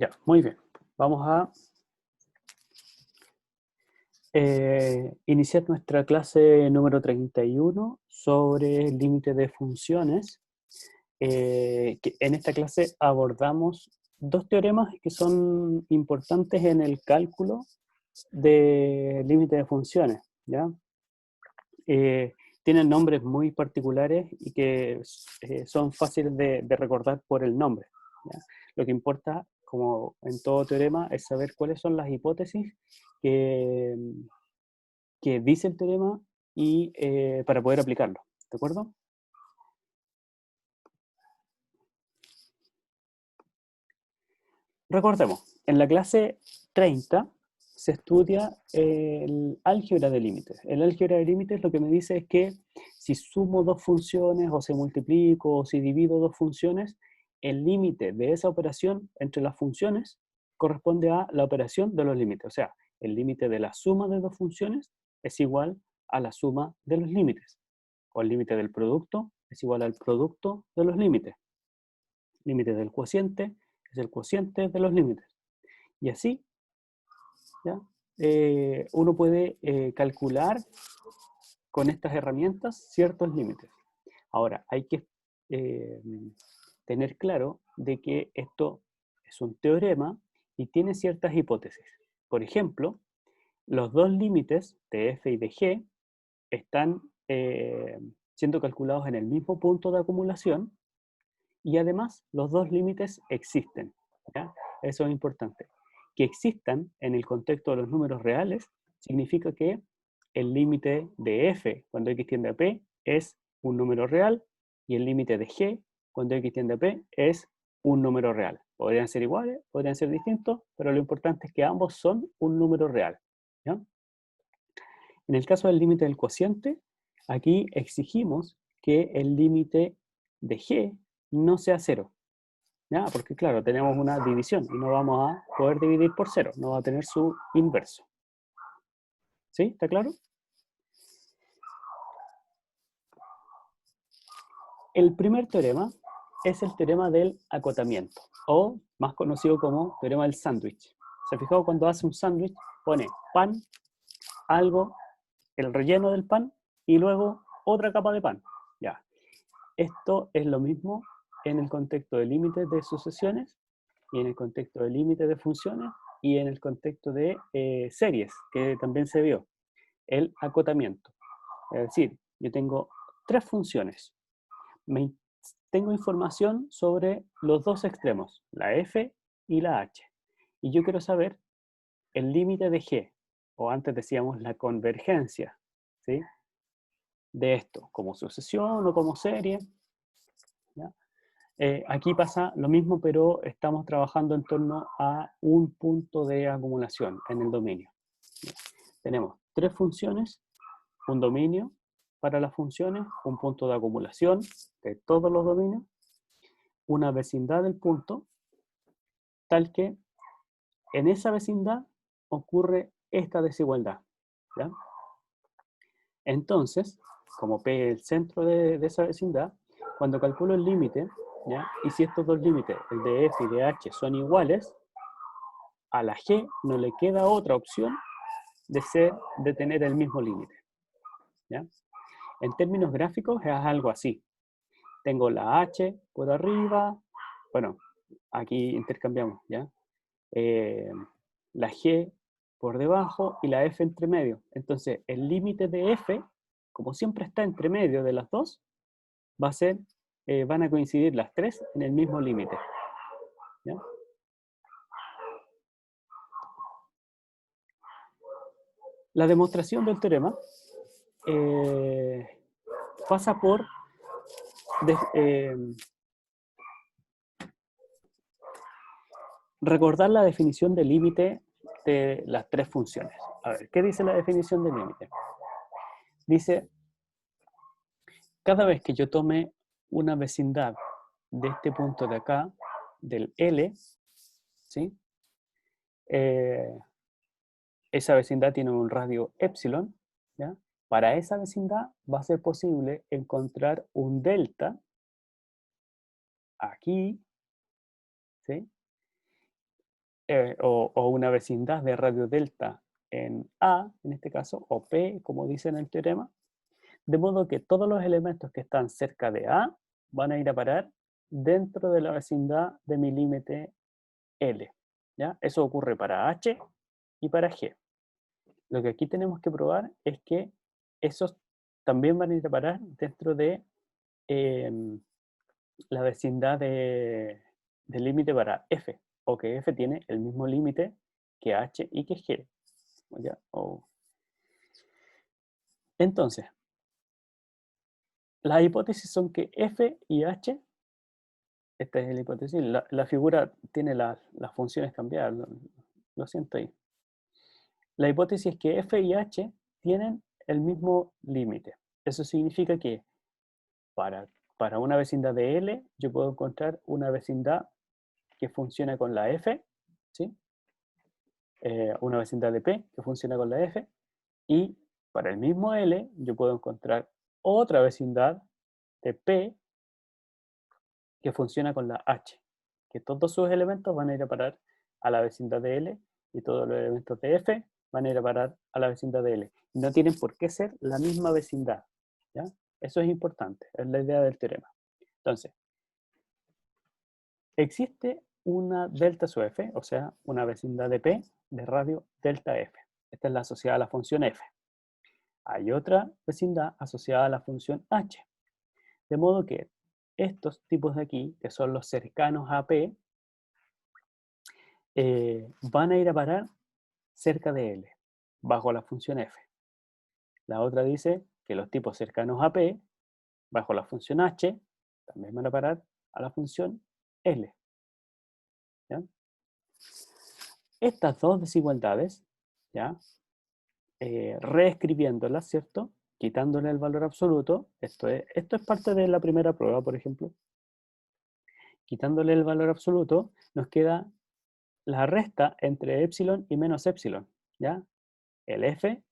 Ya, muy bien. Vamos a iniciar nuestra clase número 31 sobre límites de funciones. Que en esta clase abordamos dos teoremas que son importantes en el cálculo de límites de funciones, ¿ya? Tienen nombres muy particulares y que son fáciles de recordar por el nombre, ¿ya? Lo que importa, como en todo teorema, es saber cuáles son las hipótesis que, que dice el teorema y para poder aplicarlo, ¿de acuerdo? Recordemos, en la clase 30 se estudia el álgebra de límites. El álgebra de límites lo que me dice es que si sumo dos funciones o si multiplico o si divido dos funciones, el límite de esa operación entre las funciones corresponde a la operación de los límites. O sea, el límite de la suma de dos funciones es igual a la suma de los límites. O el límite del producto es igual al producto de los límites. Límite del cociente es el cociente de los límites. Y así, ¿ya? Uno puede calcular con estas herramientas ciertos límites. Ahora, hay que eh, tener claro de que esto es un teorema y tiene ciertas hipótesis. Por ejemplo, los dos límites de f y de g están siendo calculados en el mismo punto de acumulación y además los dos límites existen, ¿ya? Eso es importante. Que existan en el contexto de los números reales significa que el límite de f cuando x tiende a p es un número real y el límite de g cuando x tiende a p es un número real. Podrían ser iguales, podrían ser distintos, pero lo importante es que ambos son un número real, ¿ya? En el caso del límite del cociente, aquí exigimos que el límite de g no sea cero, ¿ya? Porque claro, tenemos una división y no vamos a poder dividir por cero, no va a tener su inverso. ¿Sí? ¿Está claro? El primer teorema es el teorema del acotamiento, o más conocido como teorema del sándwich. ¿Se ha fijado cuando hace un sándwich? Pone pan, algo, el relleno del pan y luego otra capa de pan. Ya. Esto es lo mismo en el contexto de límites de sucesiones y en el contexto de límites de funciones y en el contexto de series, que también se vio, el acotamiento. Es decir, yo tengo tres funciones. Tengo información sobre los dos extremos, la f y la h. Y yo quiero saber el límite de g, o antes decíamos la convergencia, ¿sí? De esto, como sucesión o como serie, ¿ya? Aquí pasa lo mismo, pero estamos trabajando en torno a un punto de acumulación en el dominio. Tenemos tres funciones, un dominio para las funciones, un punto de acumulación de todos los dominios, una vecindad del punto, tal que en esa vecindad ocurre esta desigualdad, ¿ya? Entonces, como P es el centro de esa vecindad, cuando calculo el límite, ¿ya? Y si estos dos límites, el de f y de h, son iguales, a la g no le queda otra opción de tener el mismo límite, ¿ya? En términos gráficos es algo así. Tengo la h por arriba, bueno, aquí intercambiamos, ¿ya? La g por debajo y la f entre medio. Entonces, el límite de f, como siempre está entre medio de las dos, va a ser, van a coincidir las tres en el mismo límite, ¿ya? La demostración del teorema pasa por recordar la definición de límite de las tres funciones. A ver, ¿qué dice la definición de límite? Dice, cada vez que yo tome una vecindad de este punto de acá, del L, ¿sí? Esa vecindad tiene un radio epsilon, ¿ya? Para esa vecindad va a ser posible encontrar un delta aquí, ¿sí? o una vecindad de radio delta en A, en este caso, o P, como dice en el teorema, de modo que todos los elementos que están cerca de A van a ir a parar dentro de la vecindad de mi límite L. ¿Ya? Eso ocurre para H y para G. Lo que aquí tenemos que probar es que esos también van a ir a parar dentro de la vecindad del límite para F, o que F tiene el mismo límite que H y que G. ¿Ya? Entonces, las hipótesis son que F y H, esta es la hipótesis, la figura tiene las funciones cambiadas, lo siento ahí. La hipótesis es que F y H tienen el mismo límite. Eso significa que para una vecindad de L, yo puedo encontrar una vecindad que funciona con la F, ¿sí? Una vecindad de P que funciona con la F, y para el mismo L, yo puedo encontrar otra vecindad de P que funciona con la H, que todos sus elementos van a ir a parar a la vecindad de L y todos los elementos de F van a ir a parar a la vecindad de L. No tienen por qué ser la misma vecindad, ¿ya? Eso es importante, es la idea del teorema. Entonces, existe una delta sub f, o sea, una vecindad de P de radio delta f. Esta es la asociada a la función f. Hay otra vecindad asociada a la función h. De modo que estos tipos de aquí, que son los cercanos a P, van a ir a parar cerca de L, bajo la función f. La otra dice que los tipos cercanos a P, bajo la función h, también van a parar a la función L. ¿Ya? Estas dos desigualdades, ¿ya? Reescribiéndolas, ¿cierto? Quitándole el valor absoluto, esto es parte de la primera prueba, por ejemplo. Quitándole el valor absoluto, nos queda la resta entre epsilon y menos epsilon, ¿ya? El f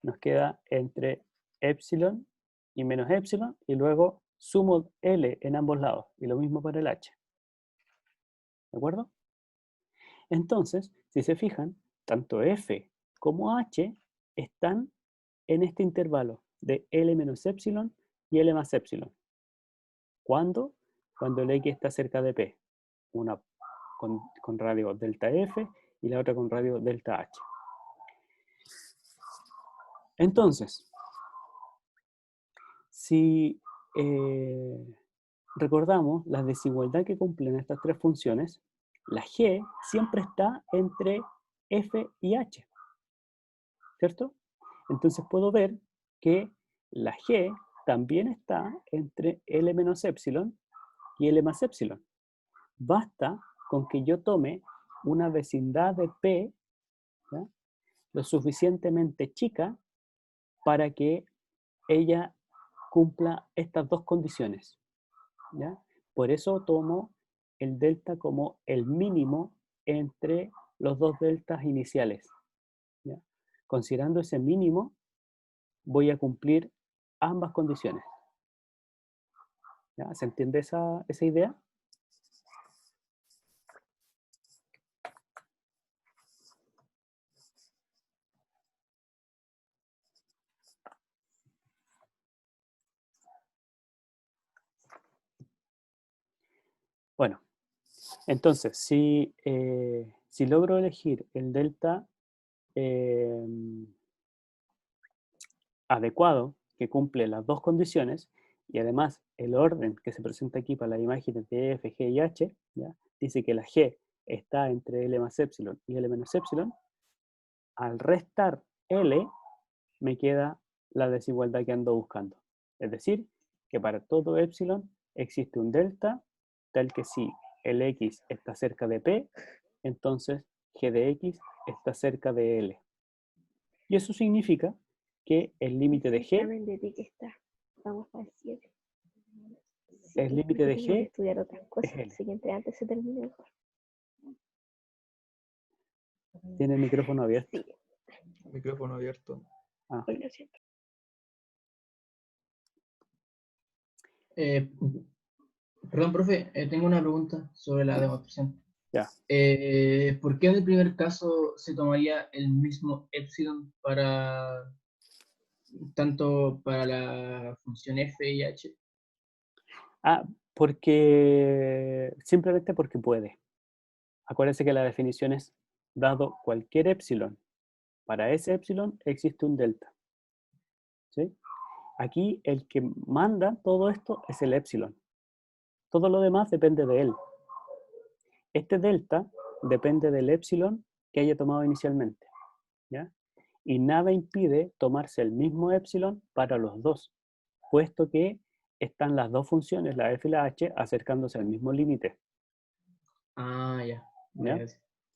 nos queda entre epsilon y menos epsilon, y luego sumo L en ambos lados, y lo mismo para el H. ¿De acuerdo? Entonces, si se fijan, tanto F como H están en este intervalo de L menos epsilon y L más epsilon. ¿Cuándo? Cuando el X está cerca de P. Una con radio delta F y la otra con radio delta H. Entonces, si recordamos la desigualdad que cumplen estas tres funciones, la G siempre está entre F y H, ¿cierto? Entonces puedo ver que la G también está entre L menos epsilon y L más epsilon. Basta con que yo tome una vecindad de P, ¿ya?, lo suficientemente chica para que ella cumpla estas dos condiciones, ¿ya? Por eso tomo el delta como el mínimo entre los dos deltas iniciales, ¿ya? Considerando ese mínimo, voy a cumplir ambas condiciones, ¿ya? ¿Se entiende esa idea? Bueno, entonces, si logro elegir el delta adecuado, que cumple las dos condiciones, y además el orden que se presenta aquí para las imágenes de F, G y H, ¿ya?, dice que la G está entre L más epsilon y L menos epsilon, al restar L me queda la desigualdad que ando buscando. Es decir, que para todo epsilon existe un delta, tal que si el X está cerca de P, entonces G de X está cerca de L. Y eso significa que el límite de G, vamos a decir, el límite de G estudiar otras cosas, es L. así que entre antes se termine. ¿Tiene el micrófono abierto? Sí. Micrófono abierto. Ah. Hoy lo siento. Perdón, profe, tengo una pregunta sobre la demostración. Ya. ¿Por qué en el primer caso se tomaría el mismo epsilon para tanto para la función f y h? Simplemente porque puede. Acuérdense que la definición es, dado cualquier epsilon, para ese epsilon existe un delta. ¿Sí? Aquí el que manda todo esto es el epsilon. Todo lo demás depende de él. Este delta depende del epsilon que haya tomado inicialmente. ¿Ya? Y nada impide tomarse el mismo epsilon para los dos, puesto que están las dos funciones, la f y la h, acercándose al mismo límite. Ah, ya. ¿Ya? Ya.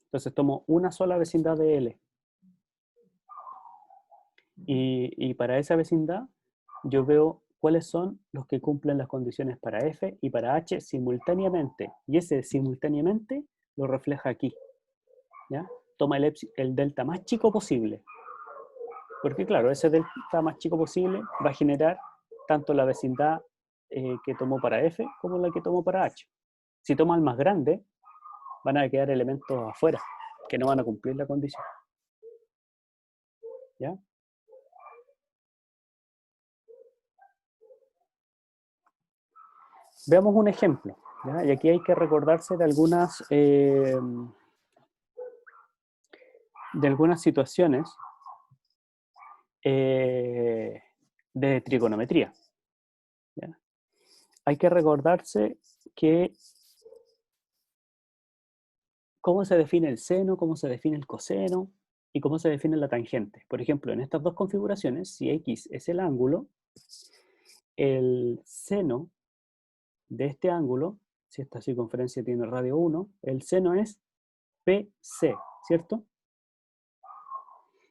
Entonces tomo una sola vecindad de L. Y para esa vecindad yo veo cuáles son los que cumplen las condiciones para f y para h simultáneamente. Y ese simultáneamente lo refleja aquí. ¿Ya? Toma el delta más chico posible. Porque claro, ese delta más chico posible va a generar tanto la vecindad que tomó para f como la que tomó para h. Si toma el más grande, van a quedar elementos afuera que no van a cumplir la condición. ¿Ya? Veamos un ejemplo. ¿Ya? Y aquí hay que recordarse de algunas situaciones de trigonometría. ¿Ya? Hay que recordarse que cómo se define el seno, cómo se define el coseno y cómo se define la tangente. Por ejemplo, en estas dos configuraciones, si x es el ángulo, el seno de este ángulo, si esta circunferencia tiene radio 1, el seno es PC, ¿cierto?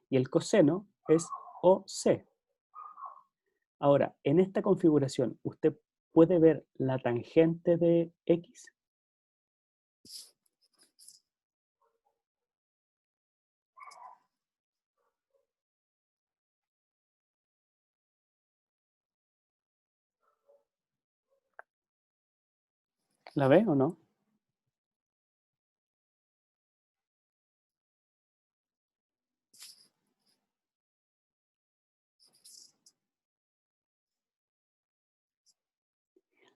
Y el coseno es OC. Ahora, en esta configuración, ¿usted puede ver la tangente de X? ¿La ve o no?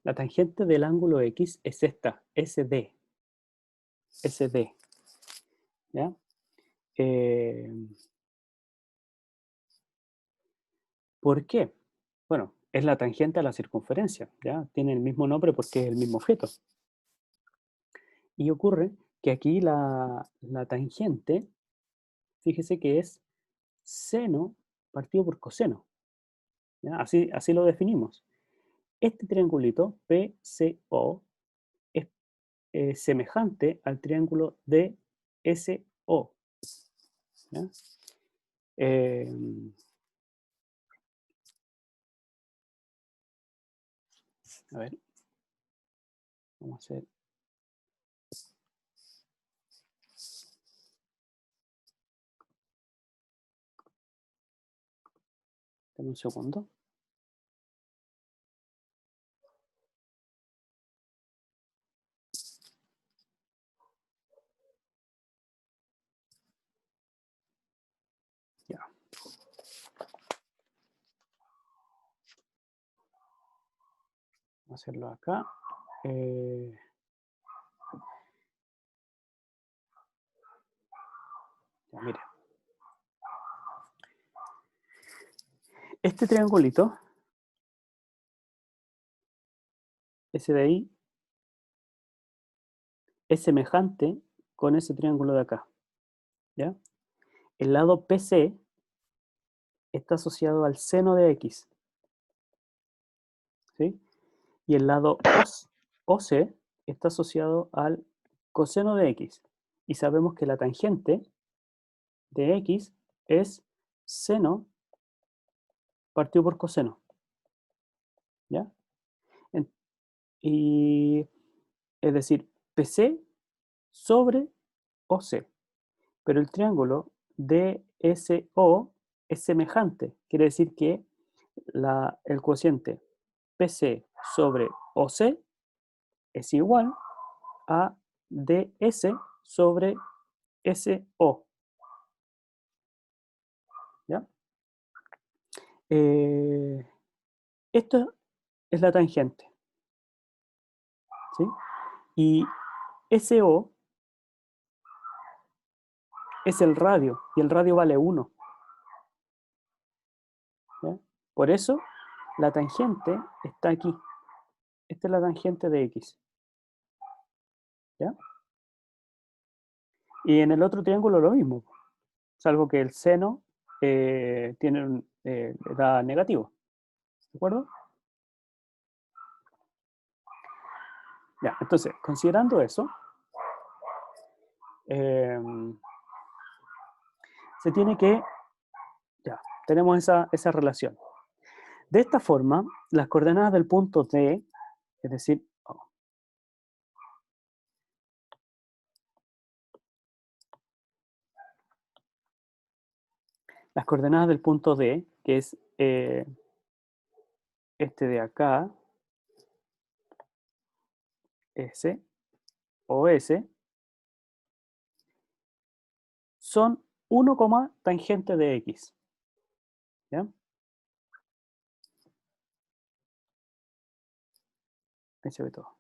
La tangente del ángulo X es esta, SD. SD. ¿Ya? ¿Por qué? Bueno, es la tangente a la circunferencia, ¿ya? Tiene el mismo nombre porque es el mismo objeto. Y ocurre que aquí la tangente, fíjese que es seno partido por coseno. ¿Ya? Así lo definimos. Este triangulito PCO es semejante al triángulo DSO. ¿Ya? A ver, vamos a hacer. Dame un segundo. Ya. Vamos a hacerlo acá. Ya, mire. Este triangulito, ese de ahí, es semejante con ese triángulo de acá. ¿Ya? El lado PC está asociado al seno de X. ¿Sí? Y el lado OC está asociado al coseno de X. Y sabemos que la tangente de X es seno partido por coseno. ¿Ya? Y es decir, PC sobre OC. Pero el triángulo DSO es semejante. Quiere decir que el cociente PC sobre OC es igual a ds sobre SO. ¿Ya? Esto es la tangente. ¿Sí? Y SO es el radio, y el radio vale 1. ¿Ya? Por eso, la tangente está aquí. Esta es la tangente de X. ¿Ya? Y en el otro triángulo lo mismo, salvo que el seno da negativo. ¿De acuerdo? Ya, entonces, considerando eso, se tiene que, ya, tenemos esa relación. De esta forma, las coordenadas del punto D, es decir, las coordenadas del punto D, que es este de acá, S o S, son 1, tangente de X. ¿Ya? Ahí se ve todo.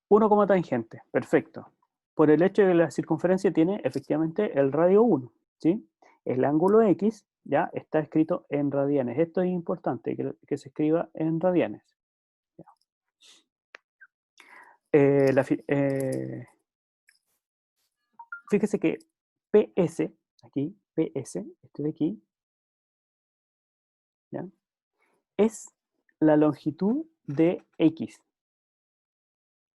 1, tangente, perfecto. Por el hecho de que la circunferencia tiene efectivamente el radio 1, ¿sí? El ángulo X ya está escrito en radianes. Esto es importante, que se escriba en radianes. Fíjese que PS, aquí, PS, este de aquí, ¿ya? Es la longitud de X.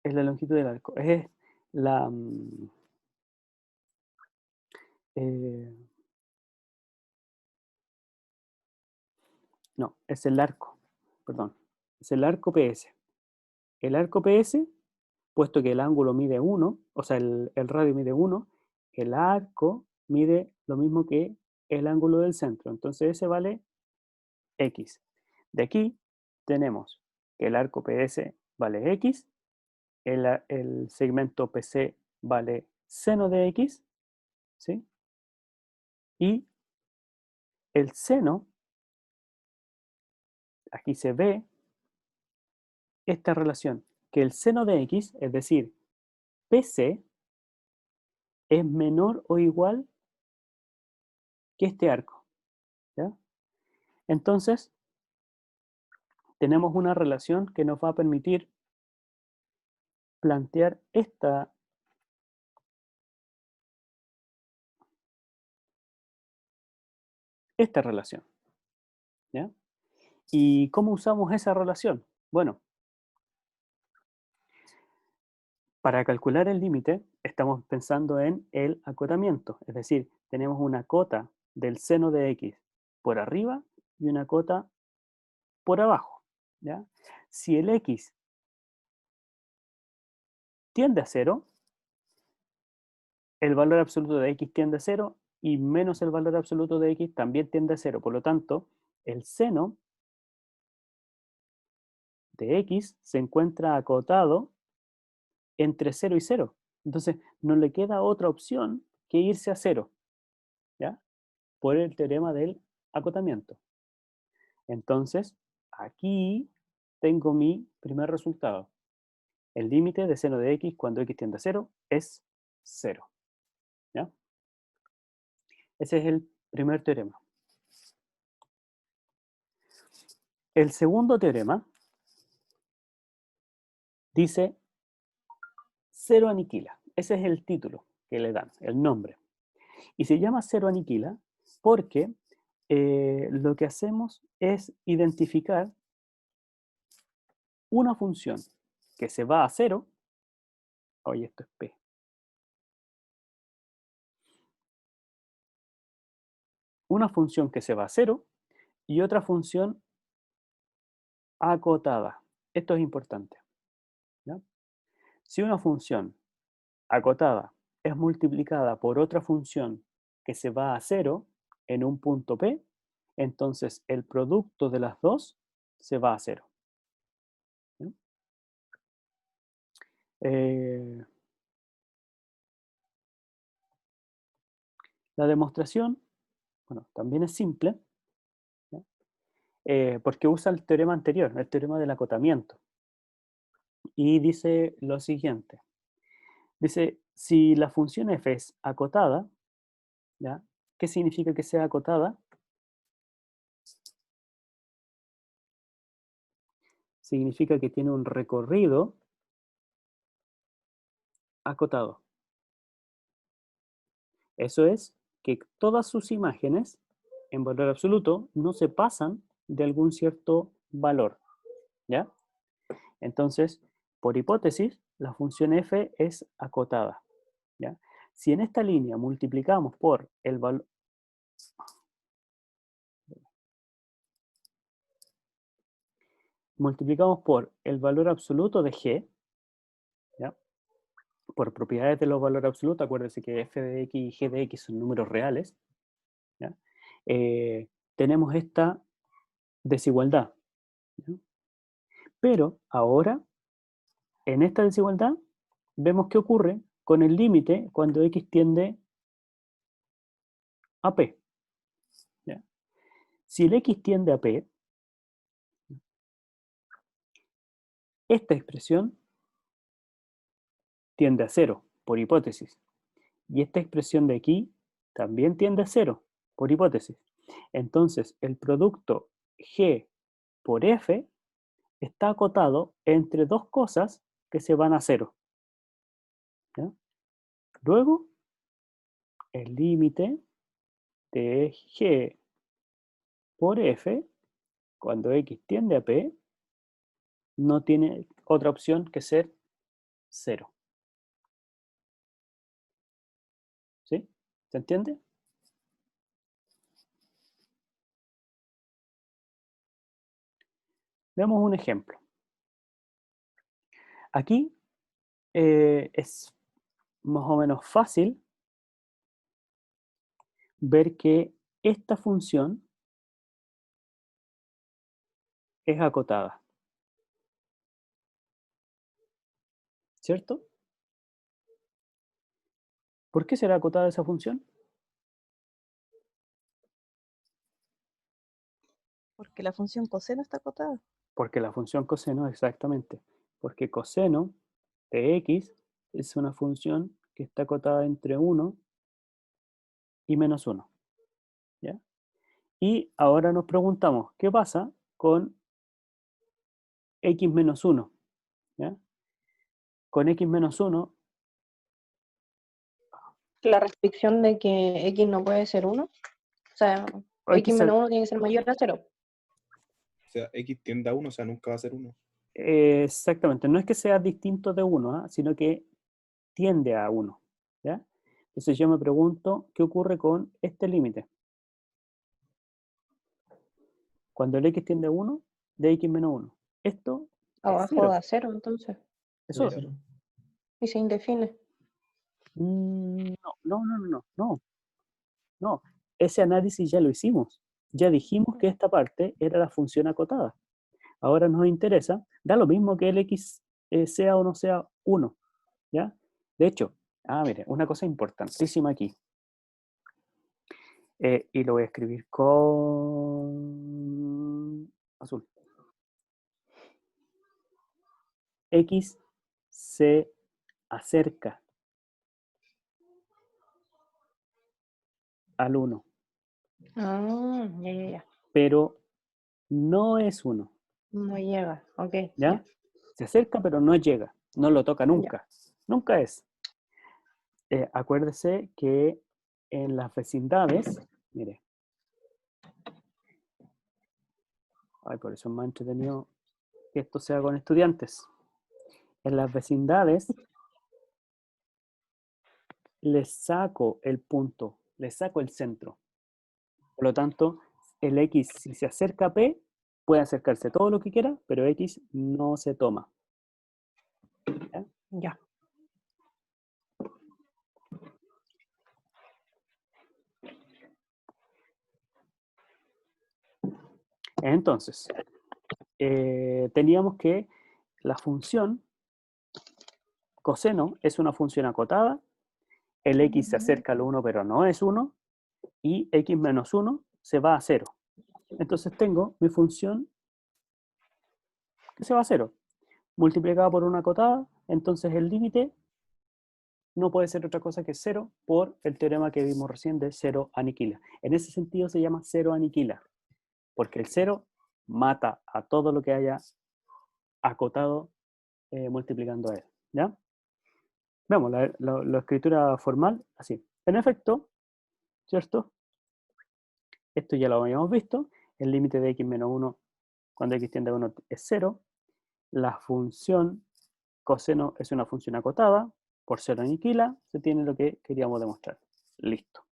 Es la longitud del arco. Es la... no, es el arco, perdón. Es el arco PS. El arco PS, puesto que el ángulo mide 1, o sea, el radio mide 1, el arco mide lo mismo que el ángulo del centro. Entonces ese vale X. De aquí tenemos que el arco PS vale X, el segmento PC vale seno de X, ¿sí? Y el seno, aquí se ve esta relación, que el seno de X, es decir, PC, es menor o igual que este arco. ¿Ya? Entonces, tenemos una relación que nos va a permitir plantear esta relación. ¿Ya? ¿Y cómo usamos esa relación? Bueno, para calcular el límite estamos pensando en el acotamiento, es decir, tenemos una cota del seno de X por arriba y una cota por abajo. ¿Ya? Si el X tiende a 0, el valor absoluto de X tiende a 0 y menos el valor absoluto de X también tiende a 0. Por lo tanto, el seno de X se encuentra acotado entre 0 y 0. Entonces, no le queda otra opción que irse a 0, ¿ya? Por el teorema del acotamiento. Entonces, aquí tengo mi primer resultado. El límite de seno de X cuando X tiende a 0 es 0. ¿Ya? Ese es el primer teorema. El segundo teorema dice cero aniquila. Ese es el título que le dan, el nombre. Y se llama cero aniquila porque lo que hacemos es identificar una función que se va a 0. Oye, esto es P. Una función que se va a 0 y otra función acotada. Esto es importante. ¿Ya? Si una función acotada es multiplicada por otra función que se va a 0 en un punto P, entonces el producto de las dos se va a 0. ¿Ya? La demostración, bueno, también es simple, ¿ya? Porque usa el teorema anterior, el teorema del acotamiento. Y dice lo siguiente. Dice, si la función f es acotada, ¿ya? ¿Qué significa que sea acotada? Significa que tiene un recorrido acotado. Eso es que todas sus imágenes en valor absoluto no se pasan de algún cierto valor, ¿ya? Entonces, por hipótesis, la función f es acotada, ¿ya? Si en esta línea multiplicamos por el valor absoluto de g, ¿ya? Por propiedades de los valores absolutos, acuérdense que f de x y g de x son números reales, ¿ya? Tenemos esta desigualdad, ¿ya? Pero ahora, en esta desigualdad, vemos qué ocurre con el límite cuando x tiende a p, ¿ya? Si el x tiende a p, esta expresión tiende a 0, por hipótesis. Y esta expresión de aquí también tiende a 0, por hipótesis. Entonces, el producto g por f está acotado entre dos cosas que se van a 0, ¿ya? Luego, el límite de g por f, cuando x tiende a p, no tiene otra opción que ser 0. ¿Sí? ¿Se entiende? Veamos un ejemplo. Aquí es más o menos fácil ver que esta función es acotada, ¿cierto? ¿Por qué será acotada esa función? Porque la función coseno está acotada. Porque la función coseno, exactamente, porque coseno de x es una función que está acotada entre 1 y menos 1, ¿ya? Y ahora nos preguntamos, ¿qué pasa con x menos 1? ¿Ya? Con x menos 1, La restricción de que x no puede ser 1. O sea, x menos 1 tiene que ser mayor a 0. O sea, x tiende a 1, o sea, nunca va a ser 1. exactamente, no es que sea distinto de 1, sino que tiende a 1, ¿ya? Entonces yo me pregunto, ¿qué ocurre con este límite? Cuando el x tiende a 1, de x menos 1. Esto es Abajo 0. da 0, entonces. Eso, Cero. Y se indefine. no. Ese análisis ya lo hicimos. Ya dijimos que esta parte era la función acotada. Ahora nos interesa, da lo mismo que el x sea o no sea 1, ¿ya? De hecho, mire, una cosa importantísima aquí. Y lo voy a escribir con azul. X se acerca al 1, Ya. pero no es 1, No llega, ok. ¿ya? Se acerca, pero no llega, no lo toca nunca, nunca es. Acuérdese que en las vecindades, mire, por eso es más entretenido que esto sea con estudiantes. En las vecindades les saco el punto, les saco el centro. Por lo tanto, el X, si se acerca a P, puede acercarse todo lo que quiera, pero X no se toma. Ya. Entonces, teníamos que la función coseno es una función acotada, el x se acerca al 1 pero no es 1, y x menos 1 se va a 0. Entonces tengo mi función que se va a 0, multiplicada por una acotada, entonces el límite no puede ser otra cosa que 0 por el teorema que vimos recién de 0 aniquila. En ese sentido se llama 0 aniquila, porque el 0 mata a todo lo que haya acotado multiplicando a él. ¿Ya? Veamos la escritura formal así. En efecto, ¿cierto? Esto ya lo habíamos visto. El límite de x menos 1 cuando x tiende a 1 es 0. La función coseno es una función acotada. Por 0 aniquila, se tiene lo que queríamos demostrar. Listo.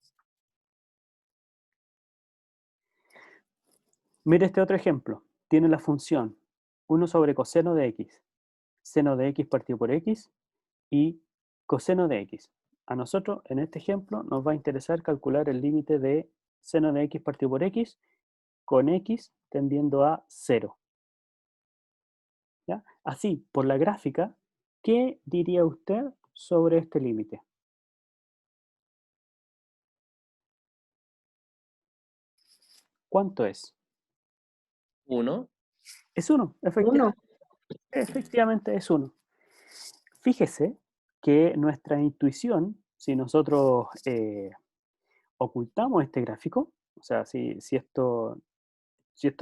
Mire este otro ejemplo. Tiene la función 1 sobre coseno de x, seno de x partido por x y coseno de x. A nosotros, en este ejemplo, nos va a interesar calcular el límite de seno de x partido por x con x tendiendo a 0. ¿Ya? Así, por la gráfica, ¿qué diría usted sobre este límite? ¿Cuánto es? 1. Es 1, 1. efectivamente es 1. Fíjese que nuestra intuición, si nosotros ocultamos este gráfico, o sea, si esto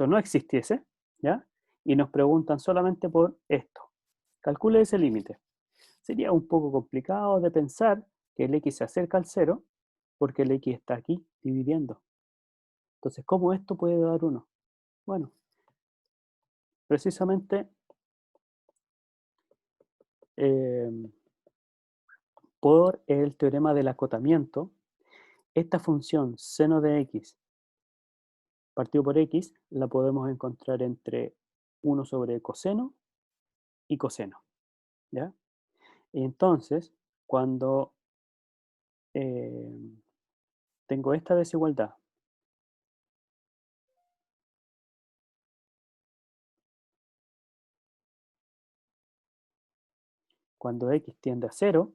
no existiese, ¿ya? Y nos preguntan solamente por esto. Calcule ese límite. Sería un poco complicado de pensar que el x se acerca al 0 porque el x está aquí dividiendo. Entonces, ¿cómo esto puede dar 1? Bueno, precisamente por el teorema del acotamiento, esta función seno de x partido por x la podemos encontrar entre 1 sobre coseno y coseno. ¿Ya? Entonces, cuando tengo esta desigualdad, cuando x tiende a 0,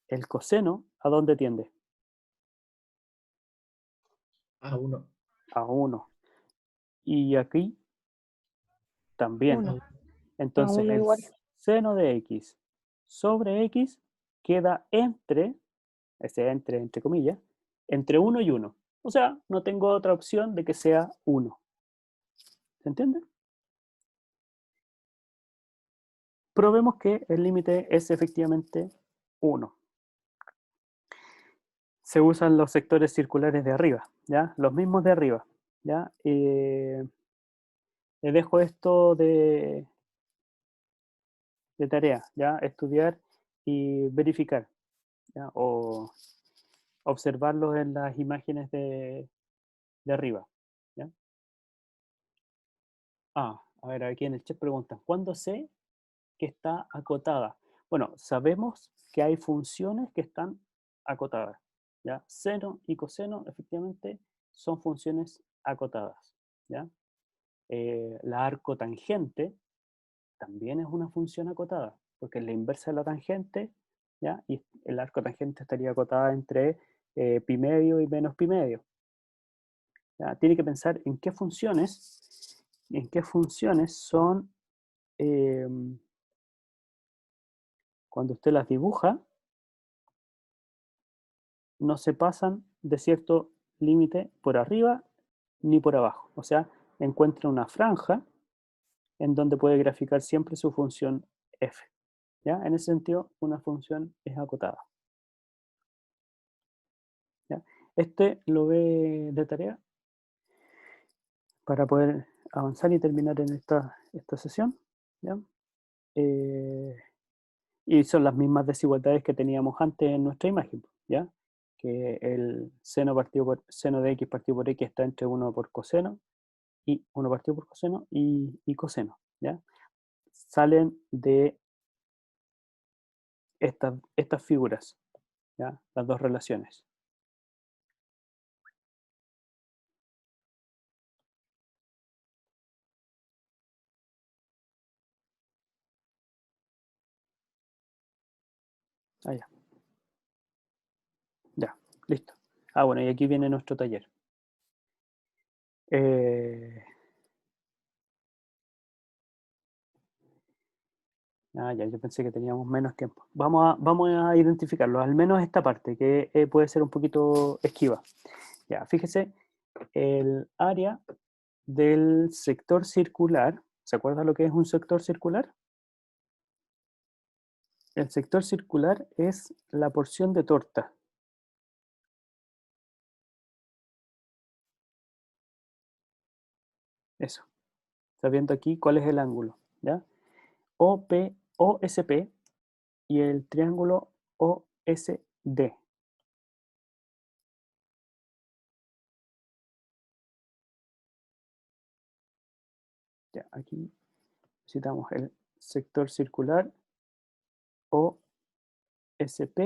el coseno, ¿a dónde tiende? A 1. A 1. Y aquí también. 1. Entonces, A 1 el igual. seno de x sobre x queda entre, entre comillas, entre 1 y 1. O sea, no tengo otra opción de que sea 1. ¿Se entiende? Probemos que el límite es efectivamente 1. Se usan los sectores circulares de arriba, ¿ya? Los mismos de arriba, ¿ya? Les dejo esto de tarea, ¿ya? Estudiar y verificar, ¿ya? O observarlos en las imágenes de arriba, ¿ya? A ver, aquí en el chat preguntan, ¿cuándo sé que está acotada? Bueno, sabemos que hay funciones que están acotadas, ¿ya? Seno y coseno, efectivamente, son funciones acotadas, ¿ya? La arcotangente también es una función acotada, porque es la inversa de la tangente, ¿ya? Y el arcotangente estaría acotada entre pi medio y menos pi medio. ¿Ya? Tiene que pensar en qué funciones son, cuando usted las dibuja, no se pasan de cierto límite por arriba ni por abajo. O sea, encuentra una franja en donde puede graficar siempre su función f. ¿Ya? En ese sentido, una función es acotada. ¿Ya? Este lo ve de tarea para poder avanzar y terminar en esta sesión. ¿Ya? Y son las mismas desigualdades que teníamos antes en nuestra imagen, ¿ya? Que el seno partido por seno de x partido por x está entre 1 por coseno y 1 partido por coseno y coseno, ¿ya? Salen de estas figuras, ¿ya? Las dos relaciones. Ah, ya. Ya, listo. Ah, bueno, y aquí viene nuestro taller. Ya, yo pensé que teníamos menos tiempo. Vamos a identificarlo, al menos esta parte, que puede ser un poquito esquiva. Ya, fíjese, el área del sector circular, ¿se acuerda lo que es un sector circular? El sector circular es la porción de torta. Eso. ¿Está viendo aquí cuál es el ángulo? ¿Ya? OSP y el triángulo OSD. Ya, aquí necesitamos el sector circular OSP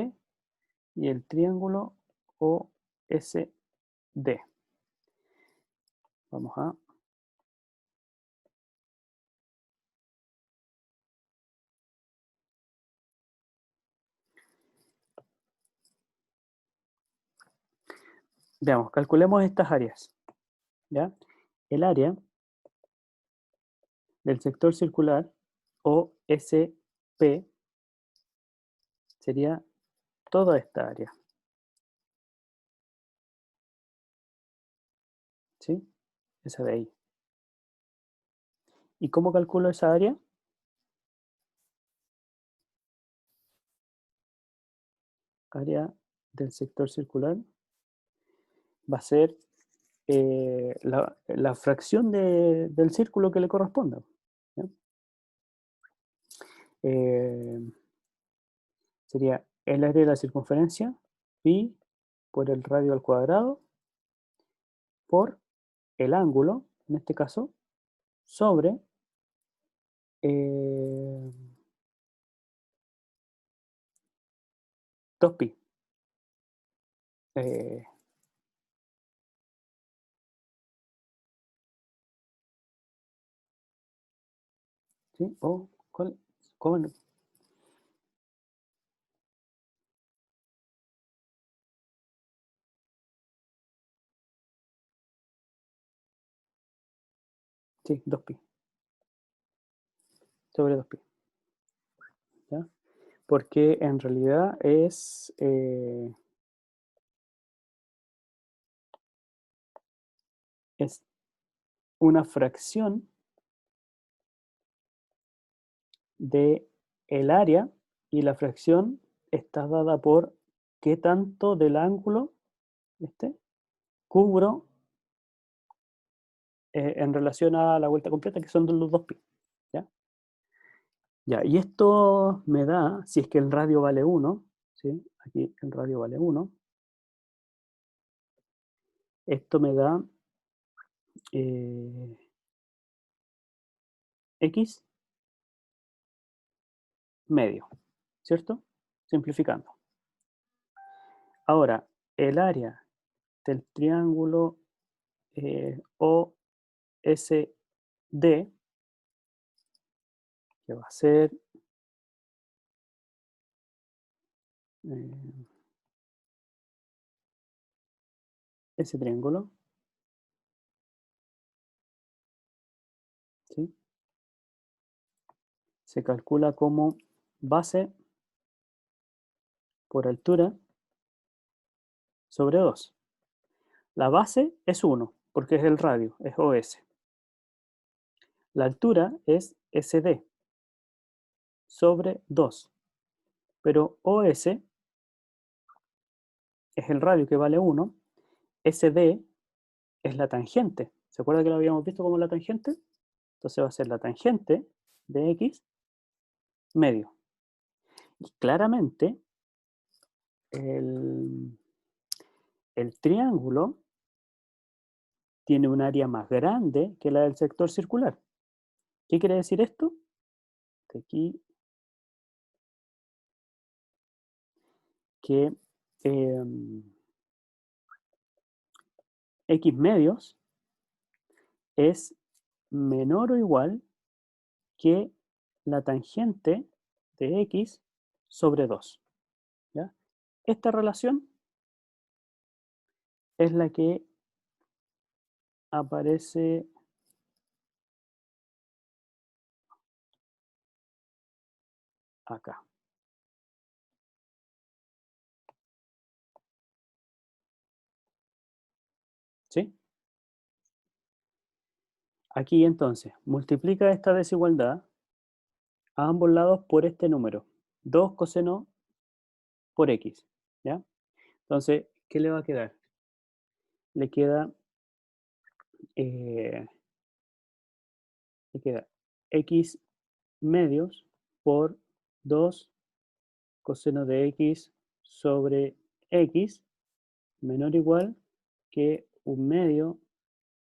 y el triángulo OSD. Vamos a... Veamos, calculemos estas áreas. ¿Ya? El área del sector circular OSP sería toda esta área. ¿Sí? Esa de ahí. ¿Y cómo calculo esa área? Área del sector circular va a ser la fracción del círculo que le corresponda. ¿Ya? Sería el área de la circunferencia, pi por el radio al cuadrado, por el ángulo, en este caso, sobre 2pi. ¿Sí? ¿Cómo? Sí, 2pi. Sobre 2pi. ¿Ya? Porque en realidad es una fracción de el área, y la fracción está dada por qué tanto del ángulo cubro en relación a la vuelta completa, que son los 2pi. ¿Ya? Ya, y esto me da, si es que el radio vale 1, ¿sí? Aquí el radio vale 1, esto me da x medio, ¿cierto? Simplificando. Ahora, el área del triángulo OSD, que va a ser ese triángulo, ¿sí? Se calcula como base por altura sobre 2. La base es 1, porque es el radio, es OS. La altura es SD sobre 2. Pero OS es el radio que vale 1. SD es la tangente. ¿Se acuerda que lo habíamos visto como la tangente? Entonces va a ser la tangente de X medio. Y claramente el triángulo tiene un área más grande que la del sector circular. ¿Qué quiere decir esto? De aquí que X medios es menor o igual que la tangente de X sobre 2. esta relación es la que aparece acá. ¿Sí? Aquí entonces, multiplica esta desigualdad a ambos lados por este número, 2 coseno por x, ¿ya? Entonces, ¿qué le va a quedar? Le queda, eh, le queda x medios por 2 coseno de x sobre x menor o igual que 1/2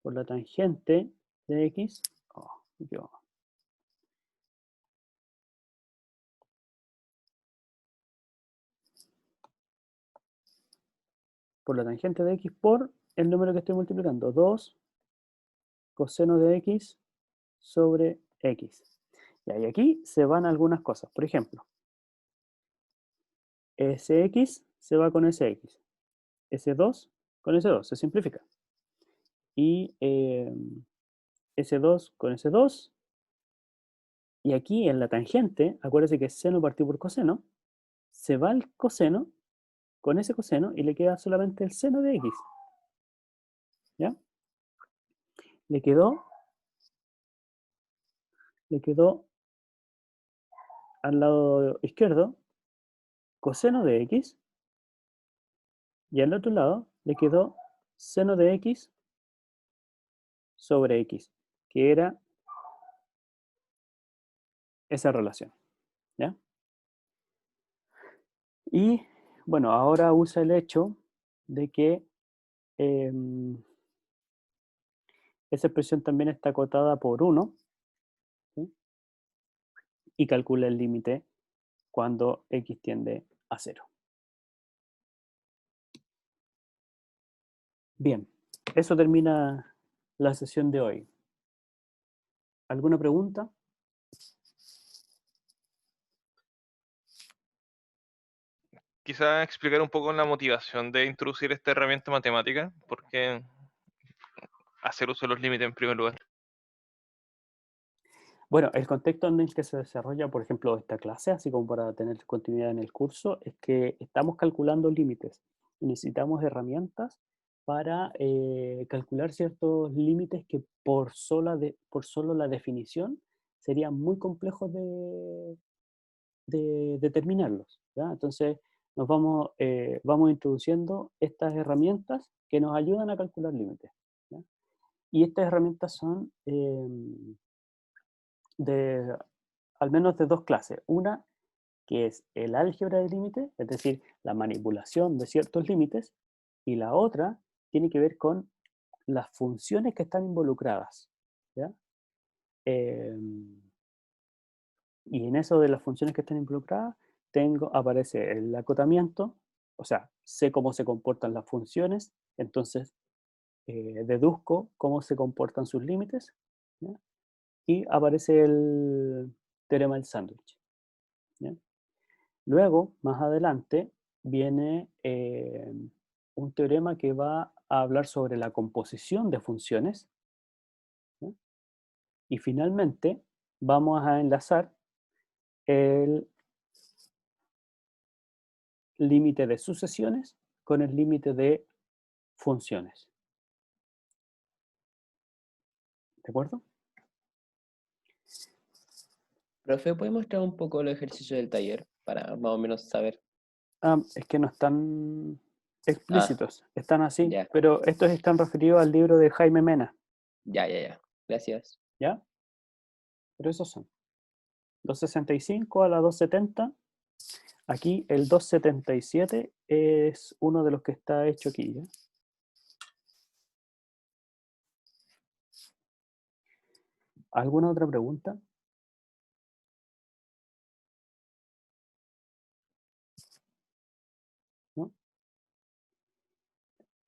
por la tangente de x. Oh, por la tangente de x por el número que estoy multiplicando, 2 coseno de x sobre x. Y aquí se van algunas cosas. Por ejemplo, ese x se va con ese x. Ese 2 con ese 2, se simplifica. Y ese 2 con ese 2. Y aquí en la tangente, acuérdense que seno partido por coseno, se va el coseno con ese coseno y le queda solamente el seno de x. ¿Ya? Le quedó al lado izquierdo coseno de x y al otro lado le quedó seno de x sobre x, que era esa relación. ¿Ya? Y bueno, ahora usa el hecho de que esa expresión también está acotada por 1, ¿sí? Y calcula el límite cuando x tiende a 0. Bien, eso termina la sesión de hoy. ¿Alguna pregunta? Quizá explicar un poco la motivación de introducir esta herramienta matemática, por qué hacer uso de los límites en primer lugar. Bueno, el contexto en el que se desarrolla, por ejemplo, esta clase, así como para tener continuidad en el curso, es que estamos calculando límites y necesitamos herramientas para calcular ciertos límites que por solo la definición serían muy complejos de determinarlos, ¿ya? Entonces, vamos introduciendo estas herramientas que nos ayudan a calcular límites, ¿ya? Y estas herramientas son al menos de dos clases. Una que es el álgebra de límites, es decir, la manipulación de ciertos límites, y la otra tiene que ver con las funciones que están involucradas, ¿ya? Y en eso de las funciones que están involucradas, aparece el acotamiento, o sea, sé cómo se comportan las funciones, entonces deduzco cómo se comportan sus límites, ¿ya? Y aparece el teorema del sándwich, ¿ya? Luego, más adelante, viene un teorema que va a hablar sobre la composición de funciones, ¿ya? Y finalmente vamos a enlazar el límite de sucesiones con el límite de funciones. ¿De acuerdo? Profe, ¿puede mostrar un poco los ejercicios del taller para más o menos saber? Es que no están Ah, explícitos, están así, ya, pero estos están referidos al libro de Jaime Mena, ya. Gracias. ¿ya? Pero esos son 265 a la 270. Aquí el 277 es uno de los que está hecho aquí, ¿ya? ¿Alguna otra pregunta? ¿No?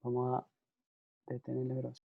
Vamos a detener la grabación.